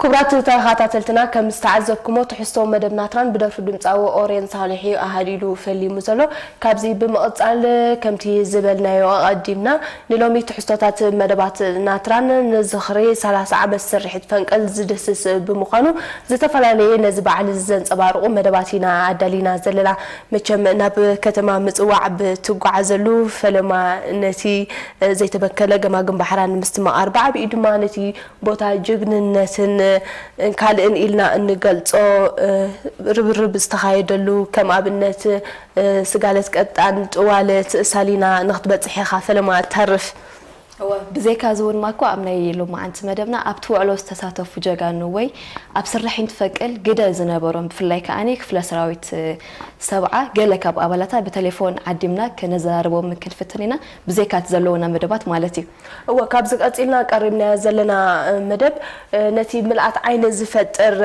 كبرات تخاتلتنا كم استعزبكم وتحسوا مدبنا تران بدرف دمصاو اورين صالحي اهاليلو فلي مزلو كابزي بمقصال كمتي زبلنا يقدمنا نلومي تحسوتات مدبات ناتران نزخري 30 عبس سرحت فنقل زدسس بمخانو زتفلالي نزب على الزنصبارقو مدباتينا عدالينا زللا مچم ناب كتما مصواع بتغعزلو فلما نتي زي تبكله جماجم بحران مستما 4 بيدما نتي بوتا جغننتن كالن إلنا نقلصو ربرب استخايدلو كم أبنت سقالت قطعن طوالت سالينا نخط بصحيخه فلما تعرف بزيك زون ماكو امناي لو ما انت مدبنا ابتو علوس تساتفو جاغانو وي ابسرحين تفقل قدا زنبرون بفلاي كاني كفلا سراويت سبعه قالك اب ابلتا بتليفون عدمنا كنزاربو ممكن فتنينا بزيكات زلونا مدبات مالتي هو كابز قصيلنا قربنا زلنا مدب نتي ملعت عين زفطر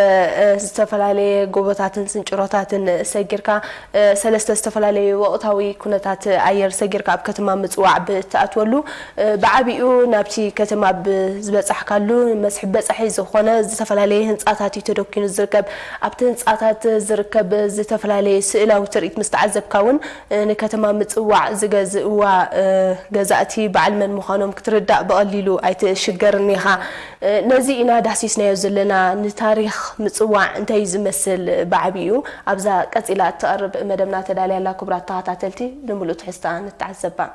استفلالي غوبتاتن سنچروتاتن سغيركا سلسته استفلالي وقتاوي كونتات اير سغيركا اب كتما مصواع بتاتولو بعبيو نابتي كتما بزبصح كالو مسح بصحي زخونه زتفلالي هنصاتات يتدوكين زركب ابت هنصاتات زركب زتفلالي سئلاو تريت مستعذب كاون نكتما مصواع زغزوا غزاتي بعلمن مخانوم كتردع بقليلو ايت شجرنيها نزي انا دحسيسنا يزلنا نتاريخ مصواع انتي زمسل بعبيو ابزا قصيلا تقرب مدمنا تدالي لا كبرات تاتاتلتي نملو تحستا نتعذبا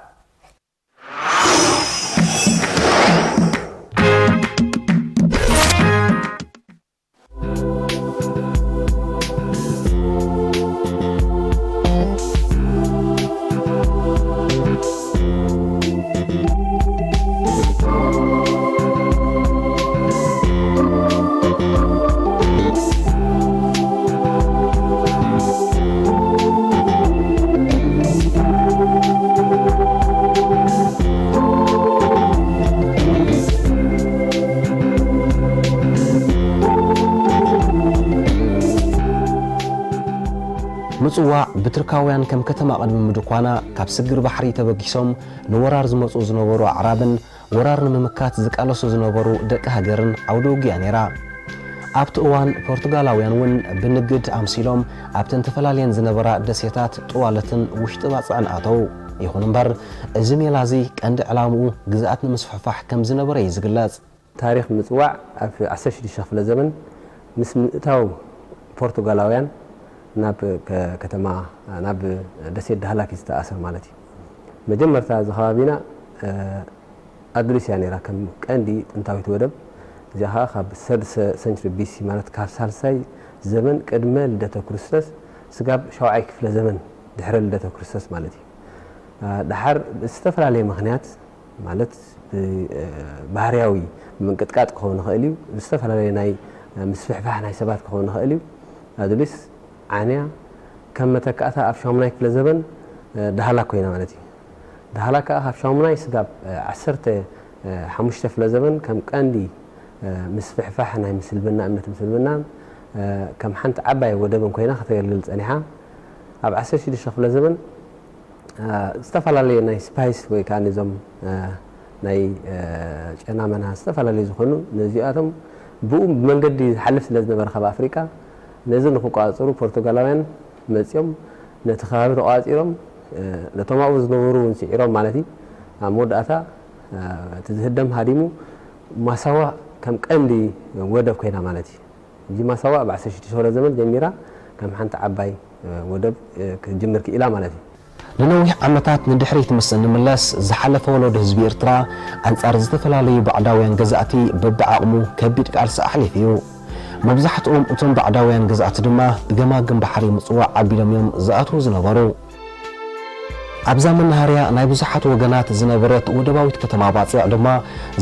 مصواع بتركاويان كم كتما قدم مدقوانا كاب سجر بحري تبقيسهم نورار زمصو زنبرو عرابن ورار نممكات زقالسو زنبرو دق هاجرن عودوغي انيرا ابت اوان برتغالاويان ون بنجد امسيلوم ابتن تفلالين زنبرا دسيتات طوالتن وشط باصعن اتو يخون امبر ازميلازي قند علامو غزات مسفحفح كم زنبرا يزغلاص تاريخ مصواع في 10 شهر زمن مسمتاو برتغالاويان ناب كتما ناب دسيد دهلاكي استأثر مالتي مجمرتا زخابينا أدريس يعني راكم عندي انتاوي تودب جاها خاب سدس سنتري بي سي مالت كاف سالساي زمن قدمه لدته كريستوس سغاب شوعي كفله زمن دحر لدته كريستوس مالتي دحر استفرالي مخنيات مالت بحرياوي من قطقاط كون خاليو استفرالي ناي مسفحفح ناي سبات كون خاليو أدريس عنيا كم متكاتا افشامناي كفل زبن دهلا كوينا مالتي دهلا كا افشامناي سغاب 10 5 فل زبن كم قاندي مسفحفحنا مسلبنا امنت مسلبنا كم حنت عباي ودبن كوينا خطيغلل صنيحه اب 10 شي فل زبن استفلالي ناي سبايس وي كانيزم ناي ጨናመና استفلالي زخونو نزياتهم بو منغدي حلف ስለዝነበረ خب افريقيا نزل نقاصرو برتغالاوያን መጽዮም ነተኻቢ ተቋጺሮም ለተማው ዝነበሩ እንሲሮም ማለቲ አሞዳታ ተዝህደም ሃዲሙ ማሳዋ ከም ቀንዲ ወደብ ኮይና ማለቲ እዚ ማሳዋ በ16 ዘመን ጀሚራ ከም ሓንተ ዓባይ ወደብ ክጅምር ክኢላ ማለቲ لنوح عمتات ندحريت مسن ملاس زحلف ولد حزب ኤርትራ አንጻር ዝተፈላልዩ ባዕዳውያን ገዛእቲ በብዓቅሙ ከቢድ ቃልሲ ኣሕሊፍዩ مبزحتهم اتم بعداوያን ገዛእቲ ድማ ገማግም ባሕሪ ምጽዋዕ ዓቢሎም እዮም ዝኣትዉ ዝነበሩ ኣብዛ መናሃርያ ናይ ብዙሓት ወገናት ዝነበረት ወደባዊት ከተማ ባጽዕ ድማ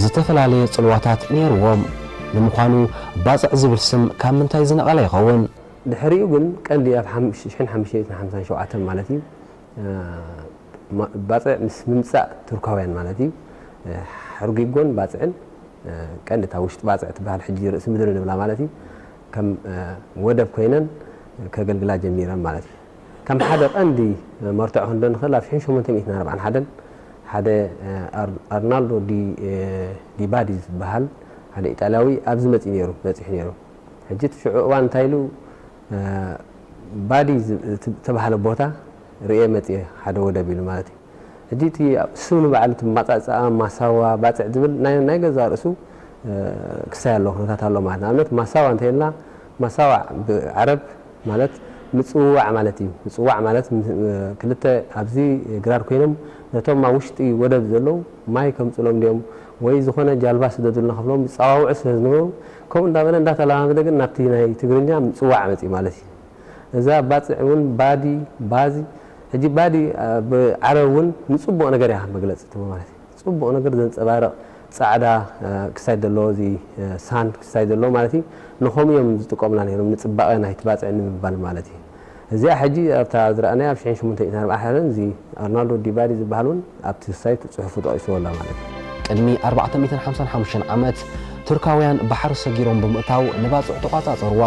ዝተፈላልየ ጽልዋታት ነይርዎም ንምዃኑ ባጽዕ ዝብል ስም ካብ ምንታይ ዝነቐለ ይኸውን ድሕሪኡ ግን ቀንዲ ኣብ 1557 ማለት እዩ ባጽዕ ምስ ምምጻእ ቱርካውያን ማለት እዩ ሕርጊጎን ባጽዕን كان تاوشت باصع تبال حجي رأس مدر نبلا مالتي كم ودب كوينن كجلجلا جميرا مالتي كم حدا عندي مرتع هندن خلاف حين شو من تميت نعرف عن حدا أرنالدو دي باديز بحال ሓደ ኢጣልያዊ ኣብዚ መፂ ነይሩ በፂሕ ነይሩ ሕጂ ትሽዑ እዋን እንታይ ኢሉ ባዲ ተባሃለ ቦታ ርኤ መፂ ሓደ ወደብ ኢሉ ማለት እዩ ሕጂ እቲ ስም ንበዓል ማፃፃኣ ማሳዋ ባፅዕ ዝብል ናይ ገዛ ርእሱ ክሳይ ኣሎ ኩነታት ኣሎ ማለት ንኣብነት ማሳዋ እንተይልና ማሳዋ ብዓረብ ማለት ምፅዋዕ ማለት እዩ ምፅዋዕ ማለት ክልተ ኣብዚ ግራር ኮይኖም ነቶም ኣብ ውሽጢ ወደብ ዘለው ማይ ከምፅሎም እንዲኦም ወይ ዝኾነ ጃልባ ስደዱልና ከፍሎም ፃዋውዕ ስለዝነበሩ ከምኡ እንዳበለ እንዳተለማመደ ግን ናብቲ ናይ ትግርኛ ምፅዋዕ መፂ ማለት እዩ እዛ ባፅዕ እውን ባዲ ባዚ ሕጂ ባዲ ብዓረብ እውን ንፅቡቕ ነገር እያ መግለፂ ትቦ ማለት እዩ ፅቡቕ ነገር ዘንፀባርቕ ፃዕዳ ክሳይ ዘለዎ እዚ ሳንድ ክሳይ ዘለዎ ማለት እዩ ንኸምኡ እዮም ዝጥቀሙና ነይሮም ንፅባቐ ናይቲ ባፅዕ ንምባል ማለት እዩ እዚኣ ሕጂ ኣብታ ዝረኣናያ ኣብ 1841 እዚ ኣርናልዶ ዲባዲ ዝበሃል እውን ኣብቲ ሳይት ፅሑፉ ጠቂስዎ ኣላ ማለት እዩ ቅድሚ 455 ዓመት ቱርካውያን ባሕሪ ሰጊሮም ብምእታው ንባፅዕ ተቆፃፀርዋ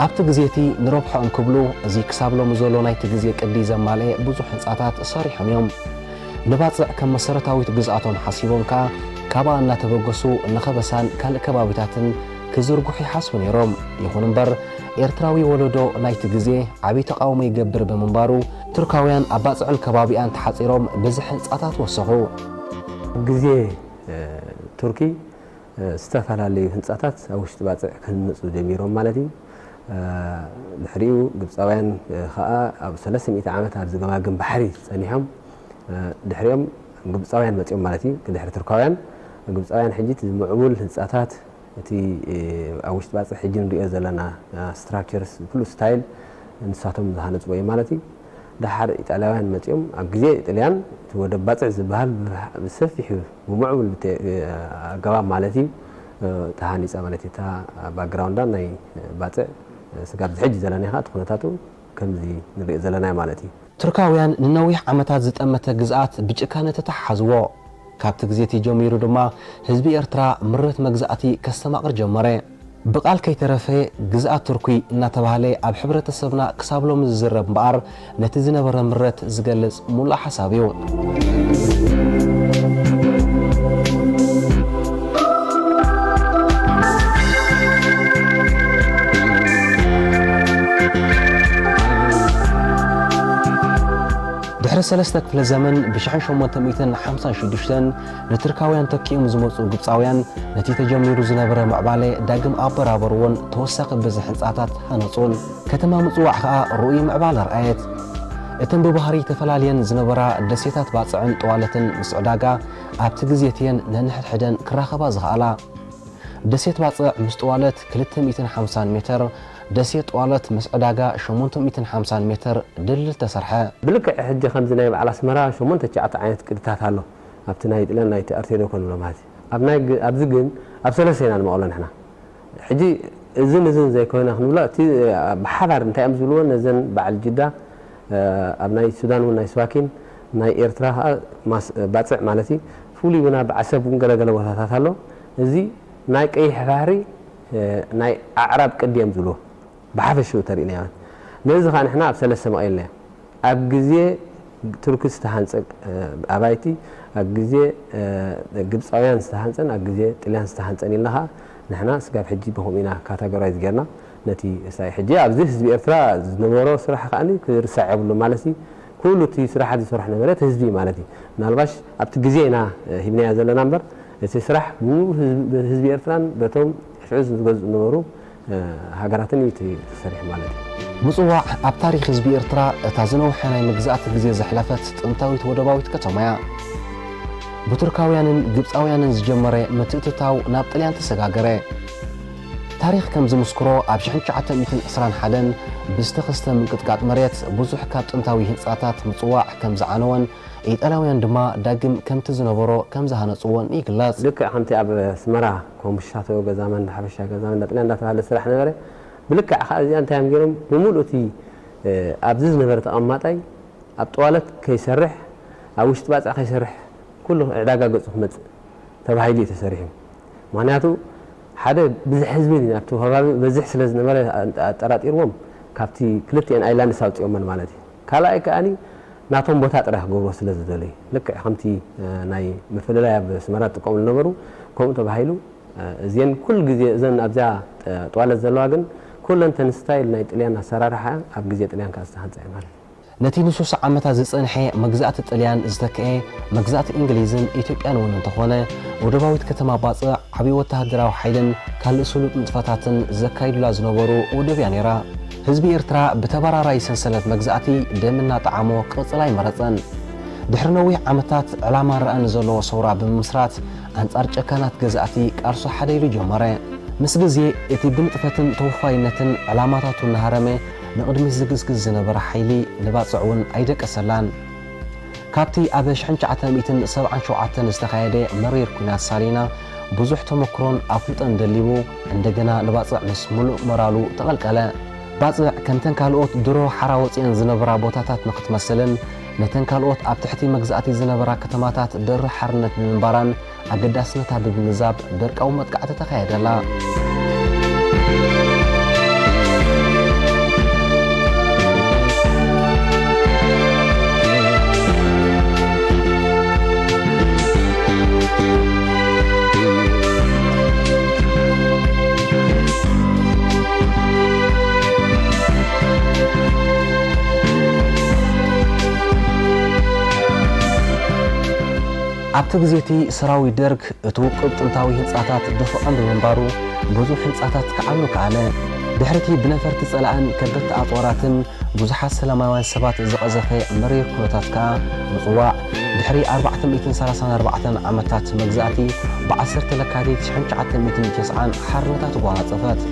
ኣብቲ ግዜቲ ንረብሖም ክብሉ እዚ ክሳብ ሎሚ ዘሎ ናይቲ ግዜ ቅዲ ዘማልአ ብዙሕ ህንፃታት ሰሪሖም እዮም ንባፅዕ ከም መሰረታዊት ግዝኣቶም ሓሲቦም ከዓ ካብኣ እናተበገሱ ንኸበሳን ካልእ ከባቢታትን ክዝርጉሑ ይሓስቡ ነይሮም ይኹን እምበር ኤርትራዊ ወለዶ ናይቲ ግዜ ዓብዪ ተቃውሞ ይገብር ብምንባሩ ቱርካውያን ኣብ ባፅዕን ከባቢኣን ተሓፂሮም ብዙሕ ህንፃታት ወሰኹ ግዜ ቱርኪ ዝተፈላለዩ ህንፃታት ኣብ ውሽጢ ባፅዕ ክህንፁ ጀሚሮም ማለት እዩ ድሕሪኡ ግብፃውያን ከዓ ኣብ 300 ዓመት ኣብ ዝገማግም ባሕሪ ፀኒሖም ድሕሪኦም ግብፃውያን መፅኦም ማለት እዩ ድሕሪ ቱርካውያን ግብፃውያን ሕጂ ምዕቡል ህንፃታት እቲ ኣብ ውሽጢ ባፅዕ ሕጂ ንሪኦ ዘለና ስትራክቸርስ ኩሉ ስታይል ንሳቶም ዝሃነፅዎ እዩ ማለት እዩ ድሓር ኢጣልያውያን መፅኦም ኣብ ግዜ ኢጣልያን እቲ ወደብ ባፅዕ ዝበሃል ብሰፊሑ ብምዕቡል ኣገባብ ማለት እዩ ተሃኒፃ ማለት እዩ እታ ባክግራውንዳ ናይ ባፅዕ ስጋብ ዝሕጂ ዘለና ኢኻ እቲ ኩነታቱ ከምዚ ንሪኦ ዘለና ማለት እዩ ቱርካውያን ንነዊሕ ዓመታት ዝጠመተ ግዝኣት ብጭካነ ተተሓሓዝዎ ካብቲ ግዜቲ ጀሚሩ ድማ ህዝቢ ኤርትራ ምረት መግዛእቲ ከስተማቕር ጀመረ ብቃል ከይተረፈ ግዝኣት ቱርኪ እናተባህለ ኣብ ሕብረተሰብና ክሳብ ሎሚ ዝዝረብ እምበኣር ነቲ ዝነበረ ምረት ዝገልጽ ሙሉእ ሓሳብ እዩ ድሕሪ 3 ክፍለ ዘመን ብ1856 ንቱርካውያን ተኪኦም ዝመፁ ግብፃውያን ነቲ ተጀሚሩ ዝነበረ ምዕባለ ዳግም ኣበራበርዎን ተወሳኺ ብዙሕ ህንፃታት ሃነፁን ከተማ ምፅዋዕ ከዓ ርኡይ ምዕባለ ረኣየት እተን ብባህሪ ተፈላለየን ዝነበራ ደሴታት ባፅዕን ጠዋለትን ምስ ዕዳጋ ኣብቲ ግዜትየን ነንሕድሕደን ክራኸባ ዝኽኣላ ደሴት ባፅዕ ምስ ጠዋለት 250 ሜትር ደሴት ጠዋለት ምስ ዕዳጋ 850 ሜትር ድልል ተሰርሐ ብልክዕ ሕጂ ከምዚ ናይ በዓል ኣስመራ 8-9 ዓይነት ቅድታት ኣሎ ኣብቲ ናይ ጥለን ናይቲ ኣርቴዶ ኮንሎ ማለት እዩ ኣብዚ ግን ኣብ ሰለስተ ኢና ንመቕሎ ንሕና ሕጂ እዝን ዘይኮይና ክንብሎ እቲ ብሓባር እንታይ እዮም ዝብልዎ ነዘን በዓል ጅዳ ኣብ ናይ ሱዳን እውን ናይ ስዋኪን ናይ ኤርትራ ባፅዕ ማለት እዩ ፍሉይ እውን ኣብ ዓሰብ እውን ገለገለ ቦታታት ኣሎ እዚ ናይ ቀይሕ ባሕሪ ናይ ኣዕራብ ቅዲ እዮም ዝብልዎ ብሓፈሽኡ ተሪእና ነዚ ከዓ ንሕና ኣብ ሰለስተ መቒልና ኣብ ግዜ ቱርኪ ዝተሃንፀ ኣባይቲ ኣብ ግዜ ግብፃውያን ዝተሃንፀን ኣብ ግዜ ጥልያን ዝተሃንፀን ኢልና ከዓ ንሕና ስጋብ ሕጂ ብከምኡ ኢና ካተጎራይዝ ጌርና ነቲ ሳይ ሕጂ ኣብዚ ህዝቢ ኤርትራ ዝነበሮ ስራሕ ከዓኒ ክርሳዕ የብሉ ማለት እዩ ኩሉ እቲ ስራሓት ዝሰርሕ ነበረ እቲ ህዝቢ ማለት እዩ ምናልባሽ ኣብቲ ግዜ ኢና ሂብናያ ዘለና እምበር እቲ ስራሕ ህዝቢ ኤርትራን በቶም ሽዑ ዝገዝኡ ዝነበሩ ሃገራትን እዩ ተሰሪሕ ማለት እዩ ምፅዋዕ ኣብ ታሪክ ህዝቢ ኤርትራ እታ ዝነውሐ ናይ ምግዛእቲ ግዜ ዘሕለፈት ጥንታዊት ወደባዊት ከተማ እያ ብቱርካውያንን ግብፃውያንን ዝጀመረ ምትእትታው ናብ ጣልያን ተሰጋገረ ታሪክ ከም ዝምስክሮ ኣብ 1921 ብዝተኸስተ ምንቅጥቃጥ መሬት ብዙሕ ካብ ጥንታዊ ህንፃታት ምፅዋዕ ከም ዝዓነወን ኢጣልያውያን ድማ ዳግም ከምቲ ዝነበሮ ከም ዝሃነፅዎን ይግለጽ ልክዕ ከምቲ ኣብ ኣስመራ ኮምሻቶ ገዛመን ሓበሻ ገዛመን ጣልያን እንዳተባሃለ ስራሕ ነበረ ብልክዕ ከዓ እዚኣ እንታይ እዮም ገይሮም ብምሉእ እቲ ኣብዚ ዝነበረ ተቐማጣይ ኣብ ጠዋለት ከይሰርሕ ኣብ ውሽጢ ባፅዕ ከይሰርሕ ኩሉ ዕዳጋ ገፁ ክመፅእ ተባሂሉ እዩ ተሰሪሑ ምክንያቱ ሓደ ብዙሕ ህዝቢ ኣብቲ ከባቢ በዝሕ ስለ ዝነበረ ኣጠራጢርዎም ካብቲ ክልቲአን ኣይላንድስ ኣውፅኦመን ማለት እዩ ካልኣይ ከዓኒ ናቶም ቦታ ጥራሕ ክገብሮ ስለ ዝደለዩ ልክዕ ከምቲ ናይ መፈለላይ ኣብ ኣስመራ ዝጥቀሙ ዝነበሩ ከምኡ ተባሂሉ እዚን ኩል ግዜ እዘን ኣብዛ ጧለት ዘለዋ ግን ኩለን ተንስታይል ናይ ጥልያን ኣሰራርሓ ኣብ ግዜ ጥልያን ካስተሃንፀ ማለት ነቲ ንሱስ ዓመታት ዝጸንሐ መግዛእቲ ጥልያን ዝተከአ መግዛእቲ እንግሊዝን ኢትዮጵያን እውን እንተኾነ ወደባዊት ከተማ ባጽዕ ዓብይ ወተሃደራዊ ሓይልን ካልእ ስሉጥ ንጥፈታትን ዘካይዱላ ዝነበሩ ወደብያ ነይራ ህዝቢ ኤርትራ ብተባራራይ ሰንሰለት መግዛእቲ ደምና ጣዕሞ ቅጽላይ መረፀን ድሕሪ ነዊሕ ዓመታት ዕላማ ረአን ዘለዎ ሰውራ ብምስራት አንጻር ጨካናት ገዛእቲ ቃርሶ ሓደይሉ ጀመረ ምስ ግዜ እቲ ብንጥፈትን ተወፋይነትን ዕላማታቱ እናሃረመ ንቅድሚት ዝግዝግዝ ዝነበረ ሓይሊ ንባጽዕ እውን ኣይደቀሰላን ካብቲ ኣብ 1977 ዝተኻየደ መሪር ኩናት ሳሊና ብዙሕ ተመክሮን ኣፍልጠን ደሊቡ እንደገና ንባጽዕ ምስ ሙሉእ መራሉ ተቐልቀለ ባጽዕ ከምተን ካልኦት ድሮ ሓራ ወፅአን ዝነበራ ቦታታት ንኽትመስልን ነተን ካልኦት ኣብ ትሕቲ መግዛእቲ ዝነበራ ከተማታት ደሪ ሓርነት ብምንባራን ኣገዳስነታ ብምግዛብ ደርቃዊ መጥቃዕቲ ተኻየደላ ኣብቲ ግዜቲ ሰራዊት ደርግ እቲ ውቅብ ጥንታዊ ህንፃታት ድፍዖም ብምንባሩ ብዙሕ ህንፃታት ክዓብሉ ከኣለ ድሕርቲ ብነፈርቲ ፀላእን ከበድቲ ኣጦራትን ብዙሓት ሰላማውያን ሰባት ዝቐዘፈ መሪር ኩነታት ከዓ ምፅዋዕ ድሕሪ 434 ዓመታት መግዛእቲ ብ10 ለካቲት 1990 ሓርነታት ጓናፀፈት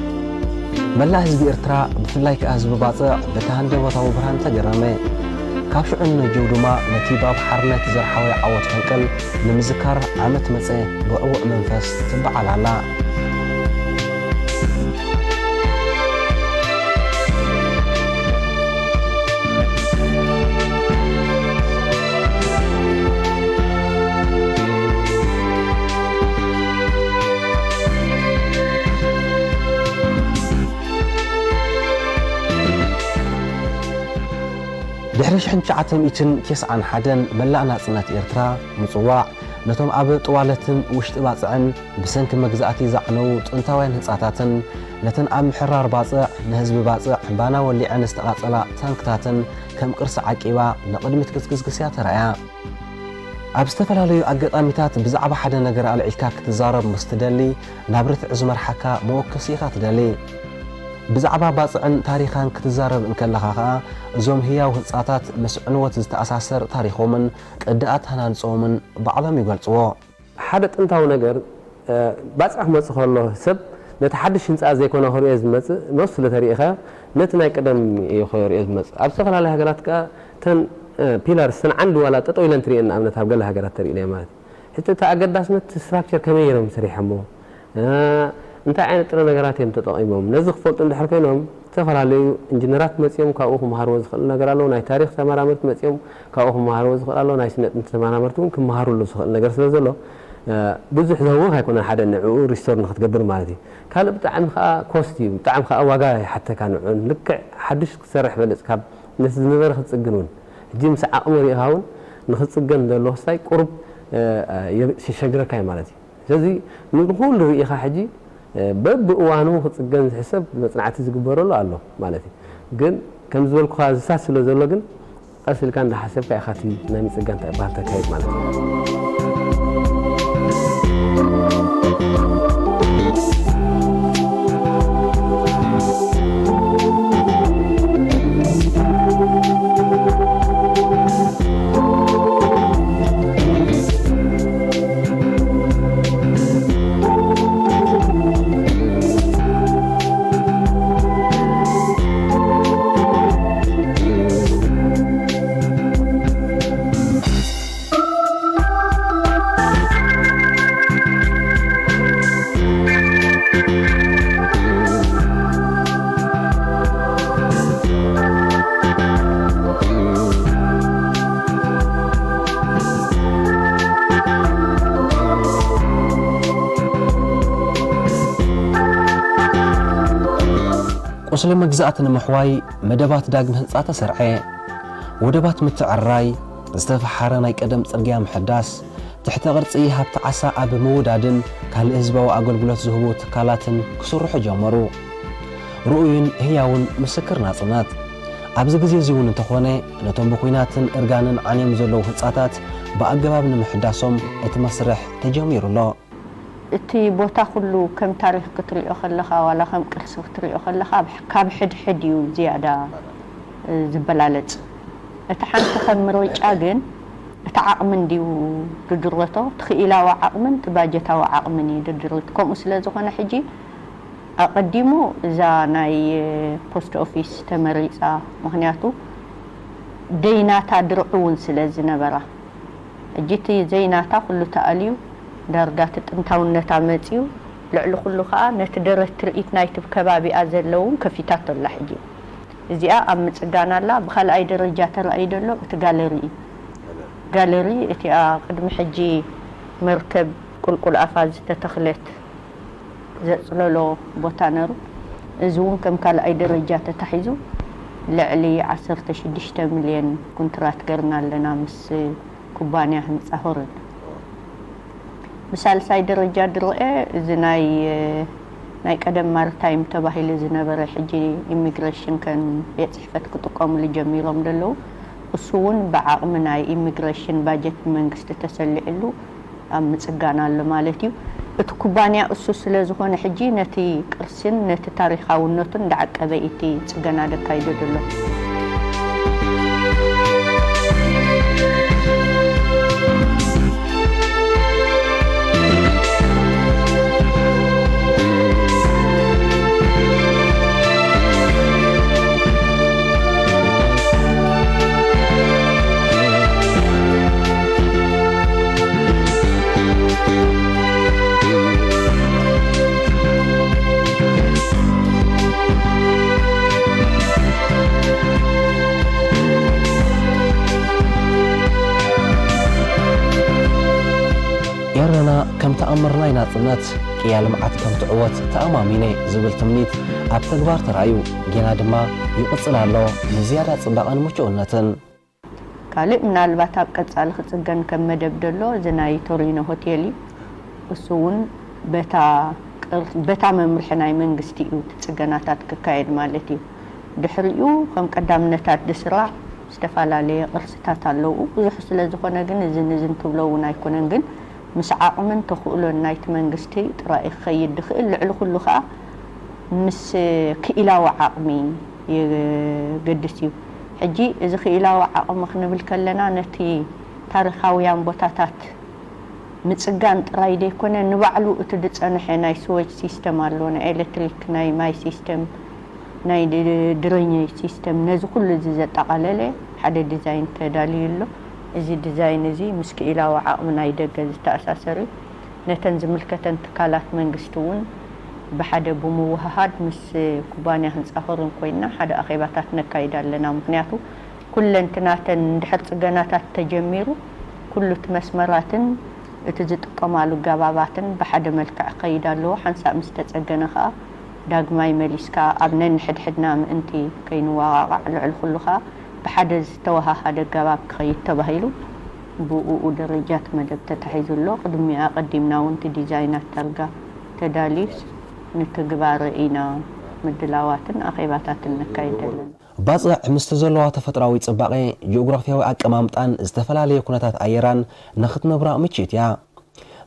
መላእ ህዝቢ ኤርትራ ብፍላይ ከዓ ህዝቢ ባጽዕ በቲ ሃንደበታዊ ብርሃን ተገረመ ካብ ሽዑን ነጅው ድማ ነቲ ባብ ሓርነት ዘርሓዊ ዓወት ፈንቅል ንምዝካር ዓመት መፀ ብዕቡዕ መንፈስ ትበዓላላ ድሕሪ 1991 መላእ ናጽነት ኤርትራ ምጽዋዕ ነቶም ኣብ ጥዋለትን ውሽጢ ባጽዕን ብሰንኪ መግዛእቲ ዛዕነው ጥንታውያን ህንጻታትን ነተን ኣብ ምሕራር ባጽዕ ንህዝቢ ባጽዕ ባና ወሊዐን ዝተቓጸላ ታንክታትን ከም ቅርሲ ዓቂባ ንቕድሚት ክትግዝግስያ ተረእያ ኣብ ዝተፈላለዩ ኣጋጣሚታት ብዛዕባ ሓደ ነገር ኣልዒልካ ክትዛረብ ምስ ትደሊ ናብ ርትዕ ዝመርሓካ መወከሲ ኢኻ ትደሊ ብዛዕባ ባጽዕን ታሪኻን ክትዛረብ እንከለኻ ከዓ እዞም ህያው ህንጻታት ምስ ዕንወት ዝተኣሳሰር ታሪኾምን ቅድኣት ሃናንጾምን ባዕሎም ይገልጽዎ ሓደ ጥንታዊ ነገር ባጽዕ ክመጽእ ከሎ ሰብ ነቲ ሓድሽ ህንጻ ዘይኮነ ክሪኦ ዝመጽእ መስለ ተሪኢኻ ነቲ ናይ ቀደም ክሪኦ ዝመጽእ ኣብ ዝተፈላለዩ ሃገራት ከዓ ተን ፒላርስ ተን ዓንዲ ዋላ ጠጠው ኢለን ትሪእየን ኣብነት ኣብ ገለ ሃገራት ተሪእና ማለት ሕጂ እቲ ኣገዳስነት ስትራክቸር ከመይ ጌሮም ሰሪሖሞ እንታይ ዓይነት ጥረ ነገራት እዮም ተጠቒሞም ነዚ ክፈልጡ እንድሕር ኮይኖም ዝተፈላለዩ ኢንጂነራት መጽኦም ካብኡ ክመሃርዎ ዝኽእል ነገር ኣሎ ናይ ታሪክ ተመራመርቲ መጽኦም ካብኡ ክመሃርዎ ዝኽእል ኣሎ ናይ ስነ ጥንቲ ተመራመርቲ እውን ክመሃሩሉ ዝኽእል ነገር ስለ ዘሎ ብዙሕ ዘውህ ኣይኮነን ሓደ ንዕኡ ሪስቶር ንክትገብር ማለት እዩ ካልእ ብጣዕሚ ከዓ ኮስት እዩ ብጣዕሚ ከዓ ዋጋ ይሓተካ ንዕኡ ልክዕ ሓድሽ ክሰርሕ በልፅ ካብ ነቲ ዝነበረ ክትፅግን እውን ሕጂ ምስ ዓቕሚ ሪኢኻ እውን ንክትፅገን ዘሎ ክስታይ ቁርብ የሸግረካ እዩ ማለት እዩ ስለዚ ንኩሉ ርኢኻ ሕጂ በብእዋኑ ክፅገን ዝሕሰብ መፅናዕቲ ዝግበረሉ ኣሎ ማለት እዩ ግን ከም ዝበልኩኻ ዝሳት ስለ ዘሎ ግን ቀስ ኢልካ እንዳሓሰብካ ኢኻ እቲ ናይ ምፅጋን ተግባር ተካይድ ማለት እዩ ቁስሊ መግዛእቲ ንምሕዋይ መደባት ዳግም ህንፃ ተሰርዐ ወደባት ምትዕራይ ዝተፈሓረ ናይ ቀደም ጽርግያ ምሕዳስ تحت قرصي هبت عسى أب مودادن كالإزبا وأقلقلت زهبو تكالاتن كسرح جامرو رؤين هياون مسكر ناصنات أبز غزي زيون انتخونه نتوم بكويناتن إرغانن عنيم زلو هتصاتات بأقباب نمحداسهم اتمسرح تجامير الله اتي بوتا كله كم تاريخ كتريو خلخا ولا كم قرص كتريو خلخا كاب حد حديو زيادة زبلالت اتحنت خمرو يجاغن اتعقمن ديو ددرتو تخيلا وعقمن تباجتا وعقمني ددرت كوم اسلا زخنا حجي أقدمو إذا ناي بوست أوفيس تمريسا مهنياتو ديناتا درعون سلازي نبرا جيتي زيناتا كله تأليو دردات تنتاونتا متيو لعلو كله خا نتدرت ترئيت نايت بكبابي أزلون كفيتات اللحجي إذا أمت قانا لا بخال أي درجات رأي دلو غاليري اتي قدم حجي مركب كل أفاز تتخلت زلولو بوتانر زون كم كان أي درجات تحيزو لعلي 16 مليون كونترات قرنا لنا مس كوبانيا هنصهرن مثال ساي درجات درئه زناي ناي قدم مارتايم تباهيل زنبر حجي إيميغريشن كان يتصحفت كتقوم لجميلهم دلو وسون بعقم ناي إيميغريشن باجت منغست تسلعلو أمصقانا لمالتيو اتكوبانيا اسس لزخون حجي نتي قرسن نتي تاريخاونتن دعقبه ايتي صغنا دكايدو دلو يرنا كم تأمرنا يناطنات قيال معات كم تعوت تأماميني زبل تمنيت أب تكبار ترأيو جينا دما يقصل الله لزيادة صباقان مشعونتن كالي من الباتاب قصال خصقن كم مدبدلو زناي تورينو هوتيلي وسون بتا ممرحناي منغستيو تصقناتات ككايد مالتي دحريو كم قدامنتات دسراع استفالالي قرصتات اللو وزح سلازخونه جن زن تبلو نايكونن جن مس عقمن تخؤلو نايت منغستي طرائي خيد دخل لعل كله خا مس كإلا وعقمي يقدسيو حجي إذا كإلا وعقم خنبل كلنا نتي تاريخاويان بوتاتات متصقان طراي دي كونه نبعلو اتدصنح ناي سويج سيستم اللون الكتريك ناي ماي سيستم ناي دريني سيستم نزو كل زي تقلله حدا ديزاين تداليلو ازي ديزاين ازي مسك الى وعقمنا يدغز تاساسري نتن زملكتن تكالات منغستون بحدا بموهاد مس كوبانيا هنصخرن كوينا حدا اخيباتات نكايدالنا مخنياتو كلنتناتن دحر صغناتات تجميرو كل مسمراتن اتزطقمالو غباباتن بحدا ملكع قيدالو حنسا مستصغنخا داغماي مليسكا ابنن حدحدنا انتي كاين واقع لعل خلخا بحدا توها هذا غباب خيت تبهيلو بو درجات مدب تتحيز له قدمي اقدمنا وانت ديزاينات تلقى تداليس نتغبارينا مدلاواتن اخيباتاتن نكايدلن باصع مستزلوا تفطراوي صباقي جغرافياوي اقمامطان استفلالي كونتات ايران نختنبرا مچيتيا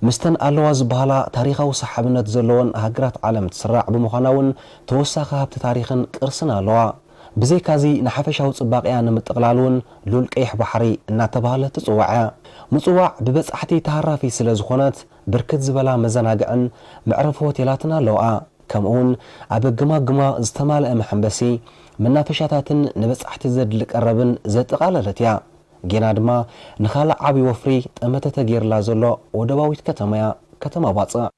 مستن الواز بهلا تاريخاو صحابنت زلون هاجرات عالم تسرع بمخاناون توسخ هبت تاريخن قرسنا لوا بزي كازي نحفشاو صباقيا نمتقلالون لول قيح بحري ناتباله تصوعا مصواع ببصحتي تهرافي سلازخونات بركت زبلا مزناغعن معرف هوتيلاتنا لوا كمون ابغما استمال محنبسي منافشاتاتن نبصحتي زدل قربن زتقاللتيا جينا دما نخال عبي وفري طمته تغير لا زلو ودباويت كتما باصا